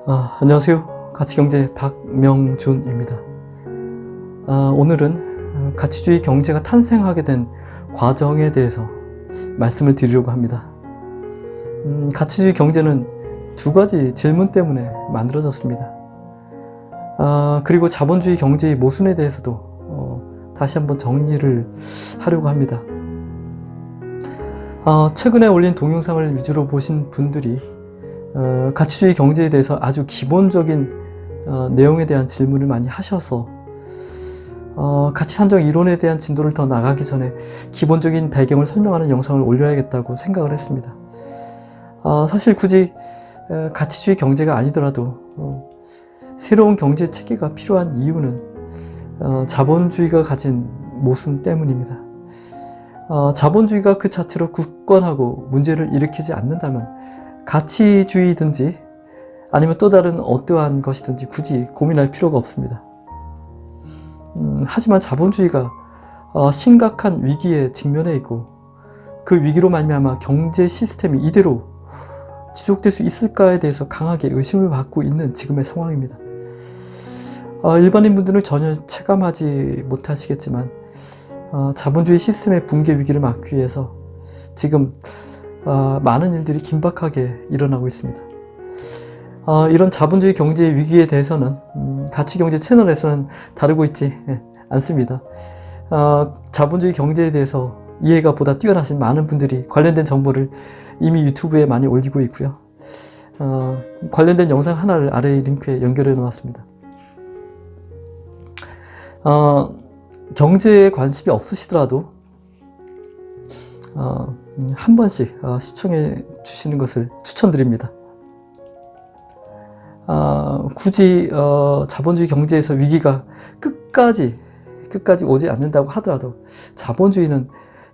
안녕하세요. 가치경제 박명준입니다. 오늘은 가치주의 경제가 탄생하게 된 과정에 대해서 말씀을 드리려고 합니다. 가치주의 경제는 두 가지 질문 때문에 만들어졌습니다. 그리고 자본주의 경제의 모순에 대해서도 다시 한번 정리를 하려고 합니다. 최근에 올린 동영상을 위주로 보신 분들이 가치주의 경제에 대해서 아주 기본적인 내용에 대한 질문을 많이 하셔서 가치 산정 이론에 대한 진도를 더 나가기 전에 기본적인 배경을 설명하는 영상을 올려야겠다고 생각을 했습니다. 사실 굳이 가치주의 경제가 아니더라도 새로운 경제 체계가 필요한 이유는 자본주의가 가진 모순 때문입니다. 자본주의가 그 자체로 굳건하고 문제를 일으키지 않는다면 가치주의든지 아니면 또 다른 어떠한 것이든지 굳이 고민할 필요가 없습니다. 하지만 자본주의가 심각한 위기에 직면해 있고 그 위기로 말미암아 경제 시스템이 이대로 지속될 수 있을까에 대해서 강하게 의심을 받고 있는 지금의 상황입니다. 일반인 분들은 전혀 체감하지 못하시겠지만 자본주의 시스템의 붕괴 위기를 막기 위해서 지금 많은 일들이 긴박하게 일어나고 있습니다. 이런 자본주의 경제의 위기에 대해서는 가치경제 채널에서는 다루고 있지 않습니다. 자본주의 경제에 대해서 이해가 보다 뛰어나신 많은 분들이 관련된 정보를 이미 유튜브에 많이 올리고 있고요. 관련된 영상 하나를 아래 링크에 연결해 놓았습니다. 경제에 관심이 없으시더라도 한 번씩 시청해 주시는 것을 추천드립니다. 굳이 자본주의 경제에서 위기가 끝까지 오지 않는다고 하더라도 자본주의는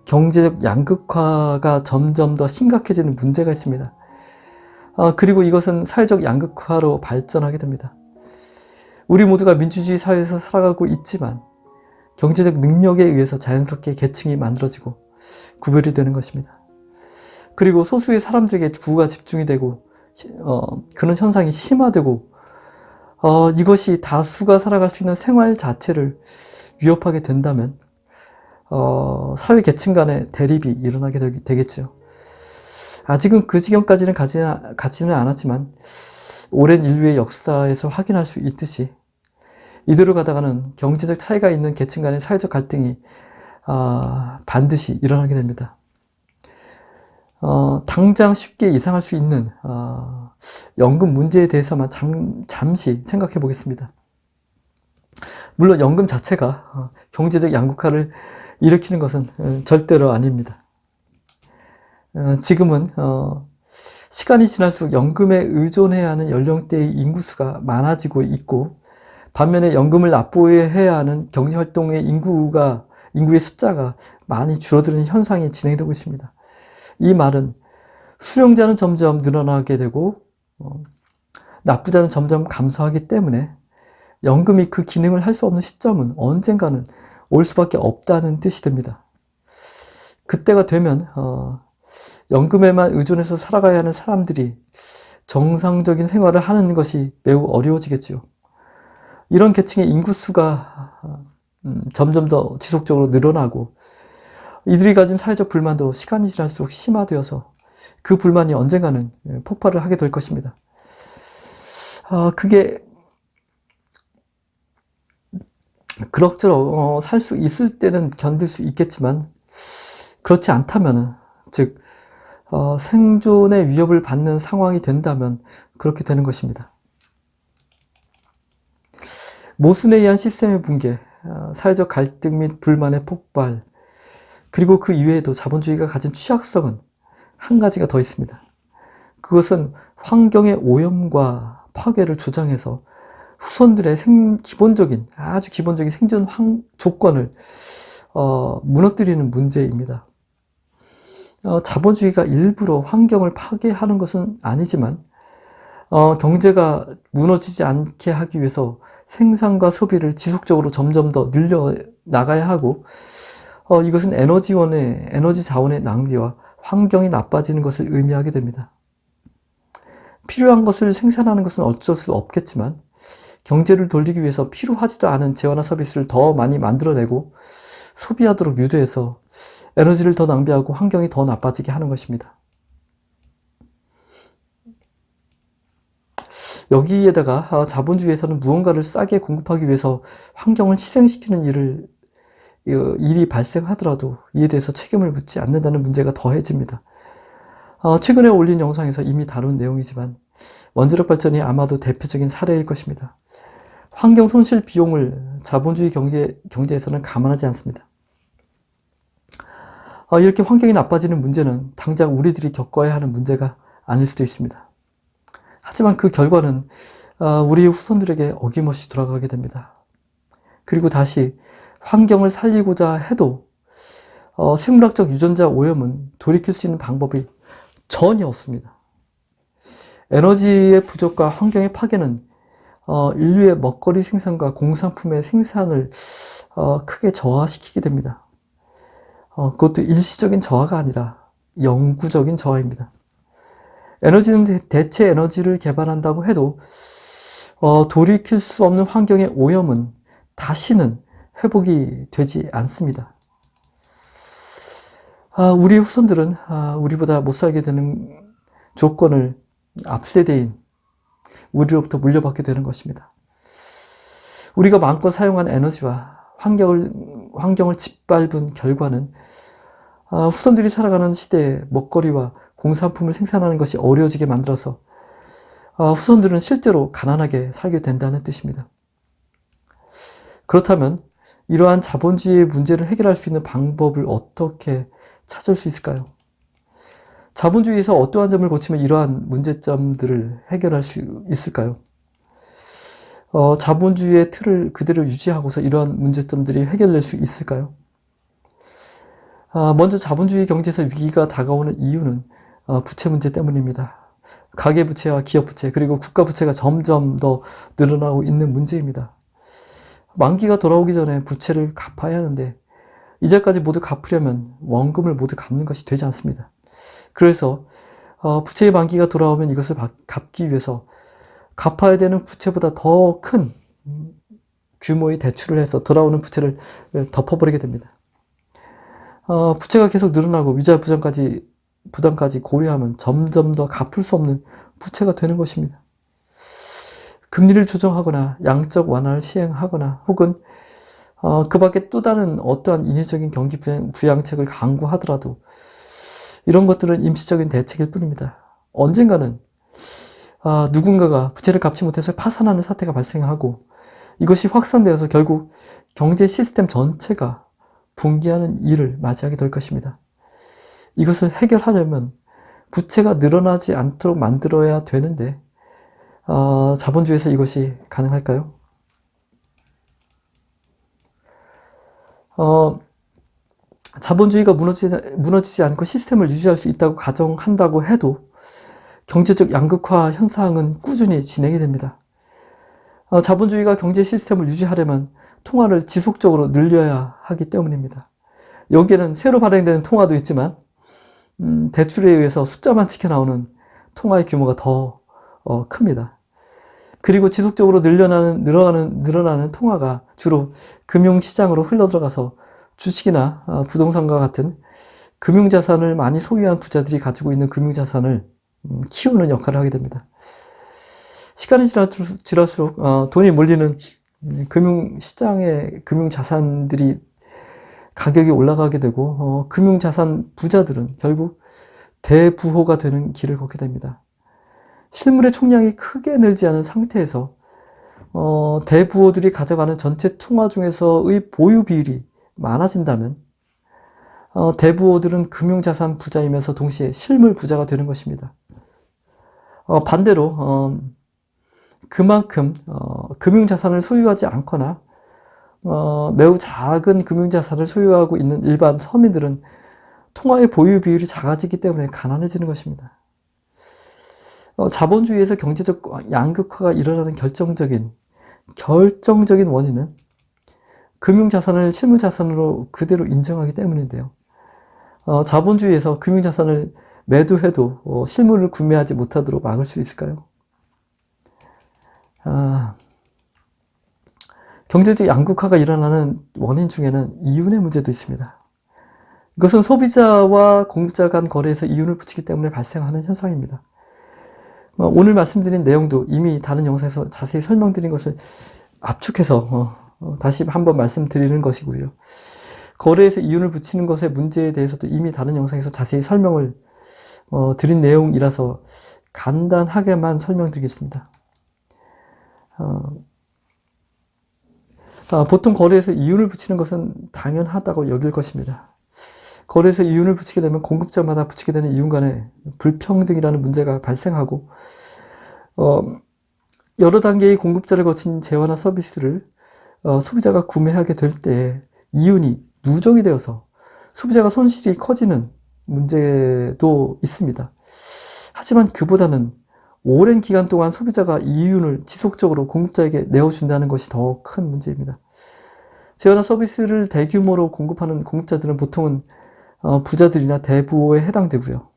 경제적 양극화가 점점 더 심각해지는 문제가 있습니다. 그리고 이것은 사회적 양극화로 발전하게 됩니다. 우리 모두가 민주주의 사회에서 살아가고 있지만 경제적 능력에 의해서 자연스럽게 계층이 만들어지고 구별이 되는 것입니다. 그리고 소수의 사람들에게 구가 집중이 되고 그런 현상이 심화되고 이것이 다수가 살아갈 수 있는 생활 자체를 위협하게 된다면 사회 계층 간의 대립이 일어나게 되겠죠. 아직은 그 지경까지는 가지는 않았지만 오랜 인류의 역사에서 확인할 수 있듯이 이대로 가다가는 경제적 차이가 있는 계층 간의 사회적 갈등이 반드시 일어나게 됩니다. 당장 쉽게 예상할 수 있는 연금 문제에 대해서만 잠시 생각해 보겠습니다. 물론 연금 자체가 경제적 양극화를 일으키는 것은 절대로 아닙니다. 지금은 시간이 지날수록 연금에 의존해야 하는 연령대의 인구수가 많아지고 있고 반면에 연금을 납부해야 하는 경제활동의 인구의 숫자가 많이 줄어드는 현상이 진행되고 있습니다. 이 말은 수령자는 점점 늘어나게 되고 납부자는 점점 감소하기 때문에 연금이 그 기능을 할 수 없는 시점은 언젠가는 올 수밖에 없다는 뜻이 됩니다. 그때가 되면 연금에만 의존해서 살아가야 하는 사람들이 정상적인 생활을 하는 것이 매우 어려워지겠지요. 이런 계층의 인구수가 점점 더 지속적으로 늘어나고 이들이 가진 사회적 불만도 시간이 지날수록 심화되어서 그 불만이 언젠가는 폭발을 하게 될 것입니다. 그게 그럭저럭 살 수 있을 때는 견딜 수 있겠지만 그렇지 않다면 즉 생존의 위협을 받는 상황이 된다면 그렇게 되는 것입니다. 모순에 의한 시스템의 붕괴, 사회적 갈등 및 불만의 폭발, 그리고 그 이외에도 자본주의가 가진 취약성은 한 가지가 더 있습니다. 그것은 환경의 오염과 파괴를 주장해서 후손들의 아주 기본적인 생존 조건을 무너뜨리는 문제입니다. 자본주의가 일부러 환경을 파괴하는 것은 아니지만 경제가 무너지지 않게 하기 위해서 생산과 소비를 지속적으로 점점 더 늘려 나가야 하고 이것은 에너지 자원의 낭비와 환경이 나빠지는 것을 의미하게 됩니다. 필요한 것을 생산하는 것은 어쩔 수 없겠지만 경제를 돌리기 위해서 필요하지도 않은 재화나 서비스를 더 많이 만들어내고 소비하도록 유도해서 에너지를 더 낭비하고 환경이 더 나빠지게 하는 것입니다. 여기에다가 자본주의에서는 무언가를 싸게 공급하기 위해서 환경을 희생시키는 일이 발생하더라도 이에 대해서 책임을 묻지 않는다는 문제가 더해집니다. 최근에 올린 영상에서 이미 다룬 내용이지만 원자력 발전이 아마도 대표적인 사례일 것입니다. 환경 손실 비용을 자본주의 경제에서는 감안하지 않습니다. 이렇게 환경이 나빠지는 문제는 당장 우리들이 겪어야 하는 문제가 아닐 수도 있습니다. 하지만 그 결과는 우리 후손들에게 어김없이 돌아가게 됩니다. 그리고 다시 환경을 살리고자 해도 생물학적 유전자 오염은 돌이킬 수 있는 방법이 전혀 없습니다. 에너지의 부족과 환경의 파괴는 인류의 먹거리 생산과 공산품의 생산을 크게 저하시키게 됩니다. 그것도 일시적인 저하가 아니라 영구적인 저하입니다. 에너지는 대체 에너지를 개발한다고 해도 돌이킬 수 없는 환경의 오염은 다시는 회복이 되지 않습니다. 우리 후손들은 우리보다 못 살게 되는 조건을 앞세대인 우리로부터 물려받게 되는 것입니다. 우리가 마음껏 사용한 에너지와 환경을 짓밟은 결과는 후손들이 살아가는 시대에 먹거리와 공산품을 생산하는 것이 어려워지게 만들어서 후손들은 실제로 가난하게 살게 된다는 뜻입니다. 그렇다면 이러한 자본주의의 문제를 해결할 수 있는 방법을 어떻게 찾을 수 있을까요? 자본주의에서 어떠한 점을 고치면 이러한 문제점들을 해결할 수 있을까요? 자본주의의 틀을 그대로 유지하고서 이러한 문제점들이 해결될 수 있을까요? 먼저 자본주의 경제에서 위기가 다가오는 이유는 부채 문제 때문입니다. 가계부채와 기업부채 그리고 국가부채가 점점 더 늘어나고 있는 문제입니다. 만기가 돌아오기 전에 부채를 갚아야 하는데 이자까지 모두 갚으려면 원금을 모두 갚는 것이 되지 않습니다. 그래서 부채의 만기가 돌아오면 이것을 갚기 위해서 갚아야 되는 부채보다 더 큰 규모의 대출을 해서 돌아오는 부채를 덮어버리게 됩니다. 부채가 계속 늘어나고 위자 부담까지 고려하면 점점 더 갚을 수 없는 부채가 되는 것입니다. 금리를 조정하거나 양적 완화를 시행하거나 혹은 그 밖에 또 다른 어떠한 인위적인 경기 부양책을 강구하더라도 이런 것들은 임시적인 대책일 뿐입니다. 언젠가는 누군가가 부채를 갚지 못해서 파산하는 사태가 발생하고 이것이 확산되어서 결국 경제 시스템 전체가 붕괴하는 일을 맞이하게 될 것입니다. 이것을 해결하려면 부채가 늘어나지 않도록 만들어야 되는데 자본주의에서 이것이 가능할까요? 자본주의가 무너지지 않고 시스템을 유지할 수 있다고 가정한다고 해도 경제적 양극화 현상은 꾸준히 진행이 됩니다. 자본주의가 경제 시스템을 유지하려면 통화를 지속적으로 늘려야 하기 때문입니다. 여기에는 새로 발행되는 통화도 있지만 대출에 의해서 숫자만 지켜나오는 통화의 규모가 더 큽니다. 그리고 지속적으로 늘어나는 통화가 주로 금융시장으로 흘러들어가서 주식이나 부동산과 같은 금융자산을 많이 소유한 부자들이 가지고 있는 금융자산을 키우는 역할을 하게 됩니다. 시간이 지날수록 돈이 몰리는 금융시장의 금융자산들이 가격이 올라가게 되고 금융자산 부자들은 결국 대부호가 되는 길을 걷게 됩니다. 실물의 총량이 크게 늘지 않은 상태에서 대부호들이 가져가는 전체 통화 중에서의 보유 비율이 많아진다면 대부호들은 금융자산 부자이면서 동시에 실물 부자가 되는 것입니다. 반대로 그만큼 금융자산을 소유하지 않거나 매우 작은 금융자산을 소유하고 있는 일반 서민들은 통화의 보유 비율이 작아지기 때문에 가난해지는 것입니다. 자본주의에서 경제적 양극화가 일어나는 결정적인 원인은 금융자산을 실물자산으로 그대로 인정하기 때문인데요. 자본주의에서 금융자산을 매도해도 실물을 구매하지 못하도록 막을 수 있을까요? 경제적 양극화가 일어나는 원인 중에는 이윤의 문제도 있습니다. 이것은 소비자와 공급자 간 거래에서 이윤을 붙이기 때문에 발생하는 현상입니다. 오늘 말씀드린 내용도 이미 다른 영상에서 자세히 설명드린 것을 압축해서 다시 한번 말씀드리는 것이고요. 거래에서 이윤을 붙이는 것의 문제에 대해서도 이미 다른 영상에서 자세히 설명을 드린 내용이라서 간단하게만 설명드리겠습니다. 보통 거래에서 이윤을 붙이는 것은 당연하다고 여길 것입니다. 거래에서 이윤을 붙이게 되면 공급자마다 붙이게 되는 이윤 간의 불평등이라는 문제가 발생하고 여러 단계의 공급자를 거친 재화나 서비스를 소비자가 구매하게 될 때 이윤이 누적이 되어서 소비자가 손실이 커지는 문제도 있습니다. 하지만 그보다는 오랜 기간 동안 소비자가 이윤을 지속적으로 공급자에게 내어준다는 것이 더 큰 문제입니다. 재화나 서비스를 대규모로 공급하는 공급자들은 보통은 부자들이나 대부호에 해당되고요.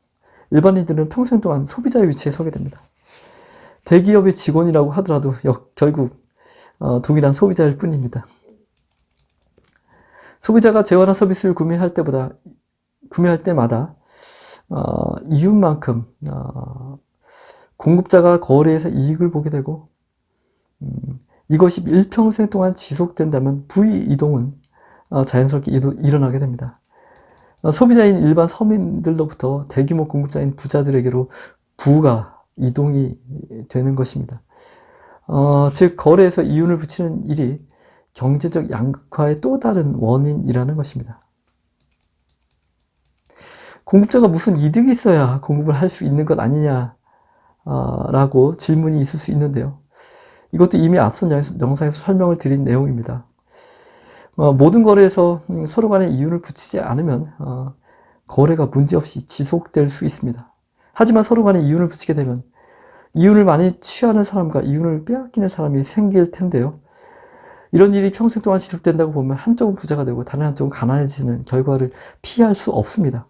일반인들은 평생 동안 소비자의 위치에 서게 됩니다. 대기업의 직원이라고 하더라도 결국 동일한 소비자일 뿐입니다. 소비자가 재화나 서비스를 구매할 때마다 이윤만큼 공급자가 거래에서 이익을 보게 되고 이것이 일평생 동안 지속된다면 부이이동은 자연스럽게 일어나게 됩니다. 소비자인 일반 서민들로부터 대규모 공급자인 부자들에게로 부가 이동이 되는 것입니다. 즉 거래에서 이윤을 붙이는 일이 경제적 양극화의 또 다른 원인이라는 것입니다. 공급자가 무슨 이득이 있어야 공급을 할 수 있는 것 아니냐 라고 질문이 있을 수 있는데요. 이것도 이미 앞선 영상에서 설명을 드린 내용입니다. 모든 거래에서 서로 간에 이윤을 붙이지 않으면 거래가 문제없이 지속될 수 있습니다. 하지만 서로 간에 이윤을 붙이게 되면 이윤을 많이 취하는 사람과 이윤을 빼앗기는 사람이 생길 텐데요. 이런 일이 평생 동안 지속된다고 보면 한쪽은 부자가 되고 다른 한쪽은 가난해지는 결과를 피할 수 없습니다.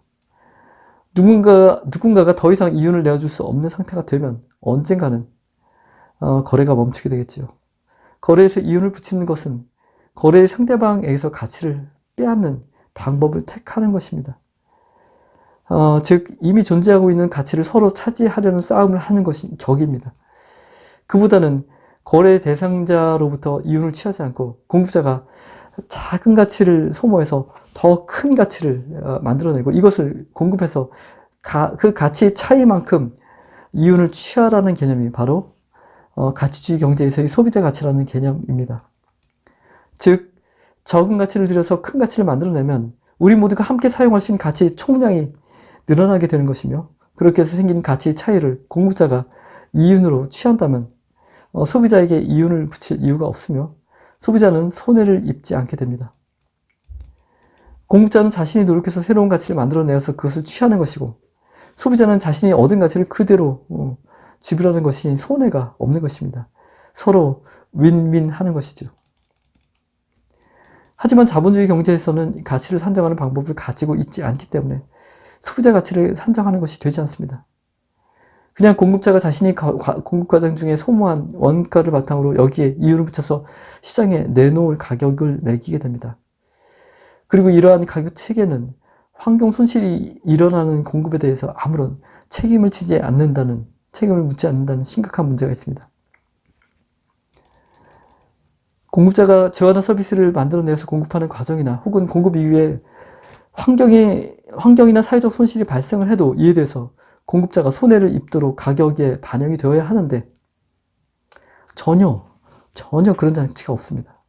누군가가 더 이상 이윤을 내어줄 수 없는 상태가 되면 언젠가는 거래가 멈추게 되겠지요. 거래에서 이윤을 붙이는 것은 거래의 상대방에게서 가치를 빼앗는 방법을 택하는 것입니다. 즉 이미 존재하고 있는 가치를 서로 차지하려는 싸움을 하는 것이 격입니다. 그보다는 거래 대상자로부터 이윤을 취하지 않고 공급자가 작은 가치를 소모해서 더 큰 가치를 만들어내고 이것을 공급해서 그 가치의 차이만큼 이윤을 취하라는 개념이 바로 가치주의 경제에서의 소비자 가치라는 개념입니다. 즉 적은 가치를 들여서 큰 가치를 만들어내면 우리 모두가 함께 사용할 수 있는 가치의 총량이 늘어나게 되는 것이며 그렇게 해서 생긴 가치의 차이를 공급자가 이윤으로 취한다면 소비자에게 이윤을 붙일 이유가 없으며 소비자는 손해를 입지 않게 됩니다. 공급자는 자신이 노력해서 새로운 가치를 만들어내어서 그것을 취하는 것이고 소비자는 자신이 얻은 가치를 그대로 지불하는 것이 손해가 없는 것입니다. 서로 윈윈 하는 것이죠. 하지만 자본주의 경제에서는 가치를 산정하는 방법을 가지고 있지 않기 때문에 소비자 가치를 산정하는 것이 되지 않습니다. 그냥 공급자가 자신이 공급 과정 중에 소모한 원가를 바탕으로 여기에 이윤을 붙여서 시장에 내놓을 가격을 매기게 됩니다. 그리고 이러한 가격 체계는 환경 손실이 일어나는 공급에 대해서 아무런 책임을 묻지 않는다는 심각한 문제가 있습니다. 공급자가 재화나 서비스를 만들어내서 공급하는 과정이나 혹은 공급 이후에 환경이나 사회적 손실이 발생을 해도 이에 대해서 공급자가 손해를 입도록 가격에 반영이 되어야 하는데 전혀 그런 장치가 없습니다.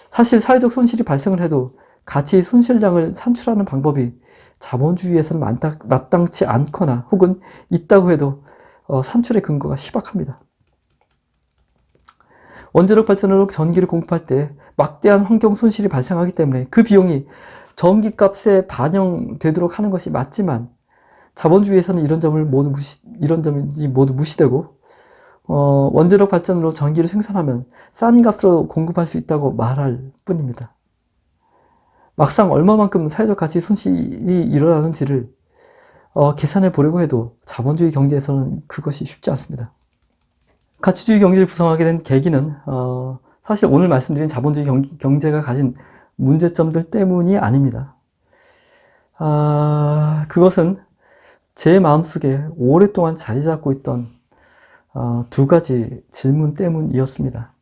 사실 사회적 손실이 발생을 해도 가치의 손실량을 산출하는 방법이 자본주의에서는 마땅치 않거나 혹은 있다고 해도 산출의 근거가 희박합니다. 원자력 발전으로 전기를 공급할 때 막대한 환경 손실이 발생하기 때문에 그 비용이 전기값에 반영되도록 하는 것이 맞지만 자본주의에서는 이런 점이 모두 무시되고 원자력 발전으로 전기를 생산하면 싼 값으로 공급할 수 있다고 말할 뿐입니다. 막상 얼마만큼 사회적 가치 손실이 일어나는지를 계산해 보려고 해도 자본주의 경제에서는 그것이 쉽지 않습니다. 가치주의 경제를 구성하게 된 계기는 사실 오늘 말씀드린 자본주의 경제가 가진 문제점들 때문이 아닙니다. 그것은 제 마음속에 오랫동안 자리 잡고 있던 두 가지 질문 때문이었습니다.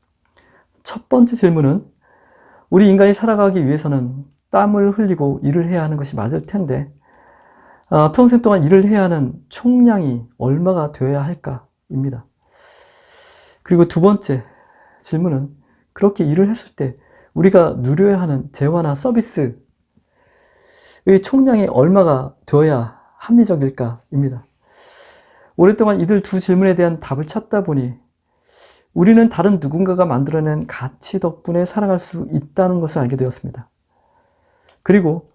첫 번째 질문은 우리 인간이 살아가기 위해서는 땀을 흘리고 일을 해야 하는 것이 맞을 텐데 평생 동안 일을 해야 하는 총량이 얼마가 되어야 할까입니다. 그리고 두 번째 질문은 그렇게 일을 했을 때 우리가 누려야 하는 재화나 서비스의 총량이 얼마가 되어야 합리적일까입니다. 오랫동안 이들 두 질문에 대한 답을 찾다 보니 우리는 다른 누군가가 만들어낸 가치 덕분에 살아갈 수 있다는 것을 알게 되었습니다. 그리고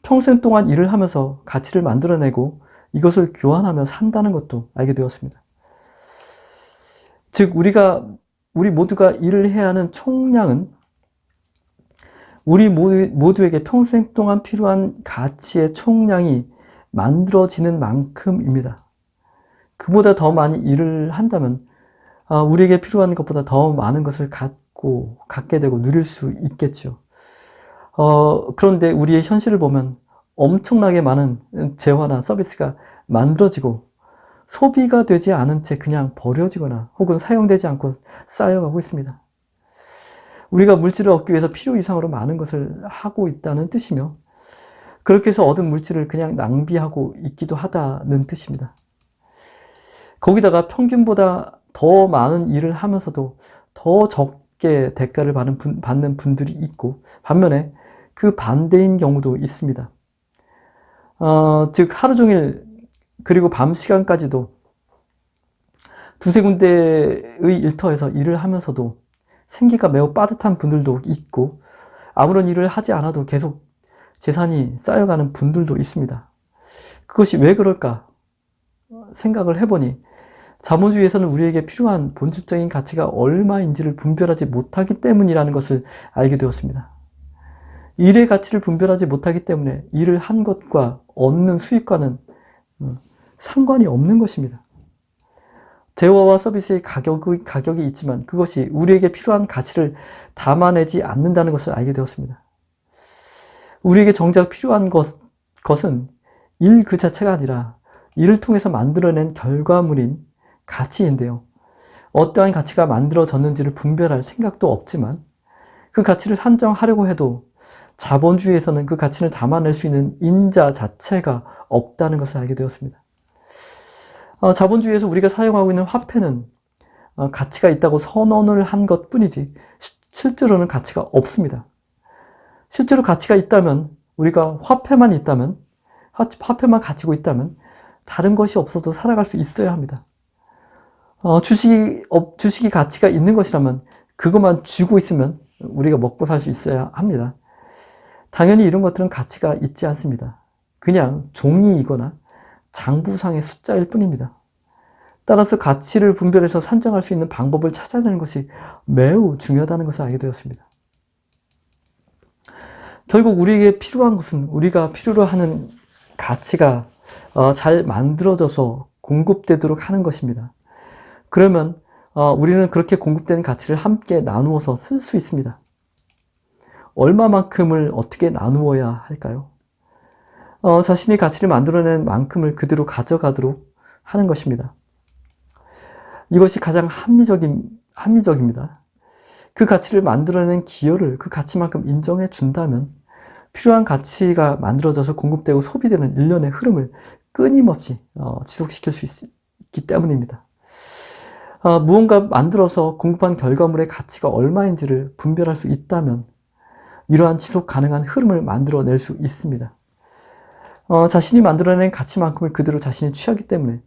평생 동안 일을 하면서 가치를 만들어내고 이것을 교환하며 산다는 것도 알게 되었습니다. 즉 우리 모두가 일을 해야 하는 총량은 우리 모두에게 평생 동안 필요한 가치의 총량이 만들어지는 만큼입니다. 그보다 더 많이 일을 한다면 우리에게 필요한 것보다 더 많은 것을 갖게 되고 누릴 수 있겠죠. 그런데 우리의 현실을 보면 엄청나게 많은 재화나 서비스가 만들어지고 소비가 되지 않은 채 그냥 버려지거나 혹은 사용되지 않고 쌓여가고 있습니다. 우리가 물질을 얻기 위해서 필요 이상으로 많은 것을 하고 있다는 뜻이며 그렇게 해서 얻은 물질을 그냥 낭비하고 있기도 하다는 뜻입니다. 거기다가 평균보다 더 많은 일을 하면서도 더 적게 대가를 받는 분들이 있고 반면에 그 반대인 경우도 있습니다. 즉 하루 종일 그리고 밤 시간까지도 두세 군데의 일터에서 일을 하면서도 생계가 매우 빠듯한 분들도 있고 아무런 일을 하지 않아도 계속 재산이 쌓여가는 분들도 있습니다. 그것이 왜 그럴까 생각을 해보니 자본주의에서는 우리에게 필요한 본질적인 가치가 얼마인지를 분별하지 못하기 때문이라는 것을 알게 되었습니다. 일의 가치를 분별하지 못하기 때문에 일을 한 것과 얻는 수익과는 상관이 없는 것입니다. 재화와 서비스의 가격이 있지만 그것이 우리에게 필요한 가치를 담아내지 않는다는 것을 알게 되었습니다. 우리에게 정작 필요한 것은 일 그 자체가 아니라 일을 통해서 만들어낸 결과물인 가치인데요. 어떠한 가치가 만들어졌는지를 분별할 생각도 없지만 그 가치를 산정하려고 해도 자본주의에서는 그 가치를 담아낼 수 있는 인자 자체가 없다는 것을 알게 되었습니다. 자본주의에서 우리가 사용하고 있는 화폐는 가치가 있다고 선언을 한 것뿐이지 실제로는 가치가 없습니다. 실제로 가치가 있다면 우리가 화폐만 가지고 있다면 다른 것이 없어도 살아갈 수 있어야 합니다. 주식이 가치가 있는 것이라면 그것만 쥐고 있으면 우리가 먹고 살 수 있어야 합니다. 당연히 이런 것들은 가치가 있지 않습니다. 그냥 종이이거나 장부상의 숫자일 뿐입니다. 따라서 가치를 분별해서 산정할 수 있는 방법을 찾아내는 것이 매우 중요하다는 것을 알게 되었습니다. 결국 우리에게 필요한 것은 우리가 필요로 하는 가치가 잘 만들어져서 공급되도록 하는 것입니다. 그러면 우리는 그렇게 공급되는 가치를 함께 나누어서 쓸 수 있습니다. 얼마만큼을 어떻게 나누어야 할까요? 자신이 가치를 만들어낸 만큼을 그대로 가져가도록 하는 것입니다. 이것이 가장 합리적입니다. 그 가치를 만들어낸 기여를 그 가치만큼 인정해 준다면 필요한 가치가 만들어져서 공급되고 소비되는 일련의 흐름을 끊임없이 지속시킬 수 있기 때문입니다. 무언가 만들어서 공급한 결과물의 가치가 얼마인지를 분별할 수 있다면 이러한 지속 가능한 흐름을 만들어낼 수 있습니다. 자신이 만들어낸 가치만큼을 그대로 자신이 취하기 때문에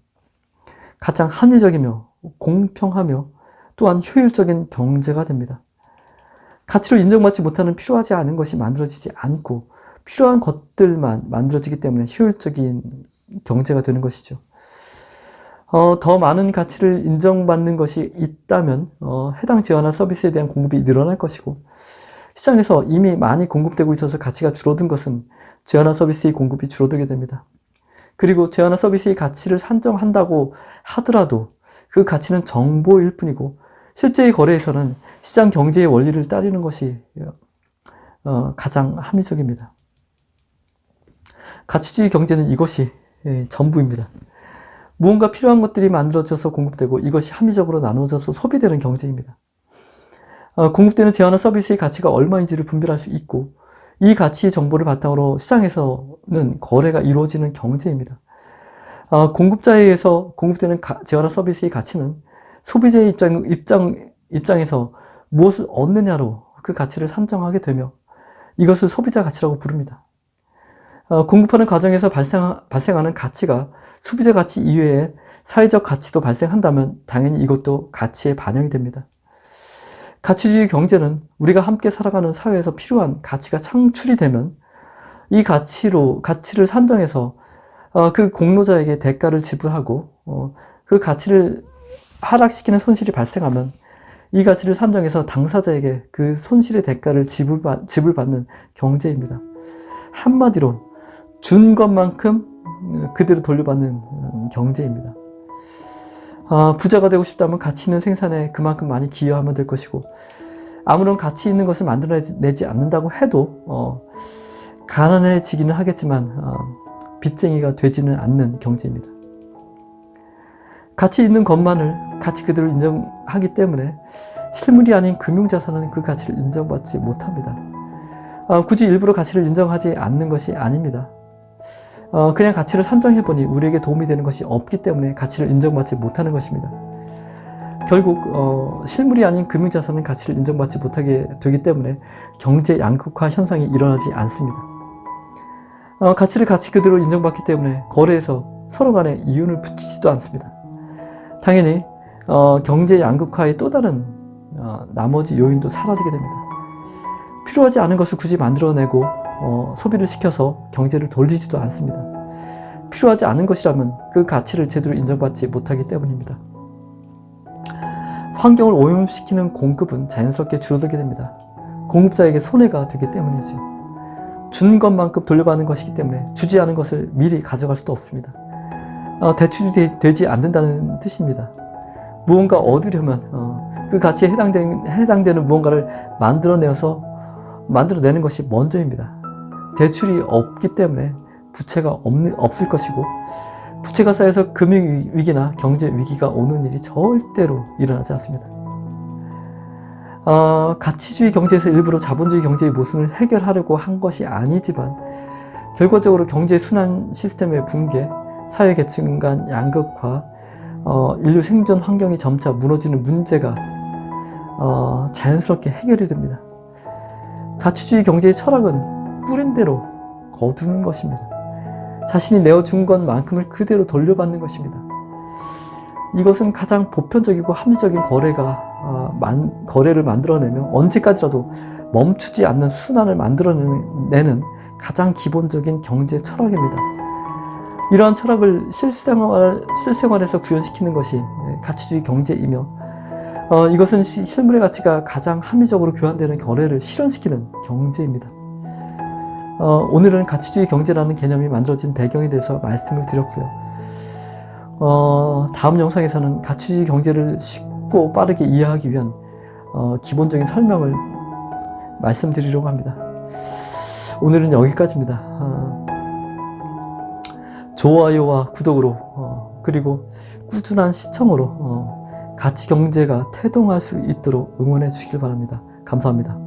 가장 합리적이며 공평하며 또한 효율적인 경제가 됩니다. 가치로 인정받지 못하는 필요하지 않은 것이 만들어지지 않고 필요한 것들만 만들어지기 때문에 효율적인 경제가 되는 것이죠. 더 많은 가치를 인정받는 것이 있다면 해당 재화나 서비스에 대한 공급이 늘어날 것이고 시장에서 이미 많이 공급되고 있어서 가치가 줄어든 것은 재화나 서비스의 공급이 줄어들게 됩니다. 그리고 재화나 서비스의 가치를 산정한다고 하더라도 그 가치는 정보일 뿐이고 실제의 거래에서는 시장 경제의 원리를 따르는 것이 가장 합리적입니다. 가치주의 경제는 이것이 전부입니다. 무언가 필요한 것들이 만들어져서 공급되고 이것이 합리적으로 나눠져서 소비되는 경제입니다. 공급되는 재화나 서비스의 가치가 얼마인지를 분별할 수 있고 이 가치의 정보를 바탕으로 시장에서는 거래가 이루어지는 경제입니다. 공급자에 의해서 공급되는 재화나 서비스의 가치는 소비자의 입장에서 무엇을 얻느냐로 그 가치를 산정하게 되며 이것을 소비자 가치라고 부릅니다. 공급하는 과정에서 발생하는 가치가 소비자 가치 이외에 사회적 가치도 발생한다면 당연히 이것도 가치에 반영이 됩니다. 가치주의 경제는 우리가 함께 살아가는 사회에서 필요한 가치가 창출이 되면 이 가치를 산정해서 그 공로자에게 대가를 지불하고 그 가치를 하락시키는 손실이 발생하면 이 가치를 산정해서 당사자에게 그 손실의 대가를 지불받는 경제입니다. 한마디로 준 것만큼 그대로 돌려받는 경제입니다. 부자가 되고 싶다면 가치 있는 생산에 그만큼 많이 기여하면 될 것이고 아무런 가치 있는 것을 만들어내지 않는다고 해도 가난해지기는 하겠지만 빚쟁이가 되지는 않는 경제입니다. 가치 있는 것만을 가치 그대로 인정하기 때문에 실물이 아닌 금융자산은 그 가치를 인정받지 못합니다. 굳이 일부러 가치를 인정하지 않는 것이 아닙니다. 그냥 가치를 산정해보니 우리에게 도움이 되는 것이 없기 때문에 가치를 인정받지 못하는 것입니다. 결국 실물이 아닌 금융자산은 가치를 인정받지 못하게 되기 때문에 경제 양극화 현상이 일어나지 않습니다. 가치를 가치 그대로 인정받기 때문에 거래에서 서로 간에 이윤을 붙이지도 않습니다. 당연히 경제 양극화의 또 다른 나머지 요인도 사라지게 됩니다. 필요하지 않은 것을 굳이 만들어내고 소비를 시켜서 경제를 돌리지도 않습니다. 필요하지 않은 것이라면 그 가치를 제대로 인정받지 못하기 때문입니다. 환경을 오염시키는 공급은 자연스럽게 줄어들게 됩니다. 공급자에게 손해가 되기 때문이죠. 준 것만큼 돌려받는 것이기 때문에 주지 않은 것을 미리 가져갈 수도 없습니다. 대출이 되지 않는다는 뜻입니다. 무언가 얻으려면 그 가치에 해당되는 무언가를 만들어내는 것이 먼저입니다. 대출이 없기 때문에 부채가 없을 것이고 부채가 쌓여서 금융위기나 경제위기가 오는 일이 절대로 일어나지 않습니다. 가치주의 경제에서 일부러 자본주의 경제의 모순을 해결하려고 한 것이 아니지만 결과적으로 경제 순환 시스템의 붕괴, 사회계층 간 양극화, 인류 생존 환경이 점차 무너지는 문제가 자연스럽게 해결이 됩니다. 가치주의 경제의 철학은 뿌린 대로 거두는 것입니다. 자신이 내어준 것만큼을 그대로 돌려받는 것입니다. 이것은 가장 보편적이고 합리적인 거래를 만들어내며 언제까지라도 멈추지 않는 순환을 만들어내는 가장 기본적인 경제 철학입니다. 이러한 철학을 실생활에서 구현시키는 것이 가치주의 경제이며 이것은 실물의 가치가 가장 합리적으로 교환되는 거래를 실현시키는 경제입니다. 오늘은 가치주의 경제라는 개념이 만들어진 배경에 대해서 말씀을 드렸고요. 다음 영상에서는 가치주의 경제를 쉽고 빠르게 이해하기 위한 기본적인 설명을 말씀드리려고 합니다. 오늘은 여기까지입니다. 좋아요와 구독으로 그리고 꾸준한 시청으로 가치 경제가 태동할 수 있도록 응원해 주시길 바랍니다. 감사합니다.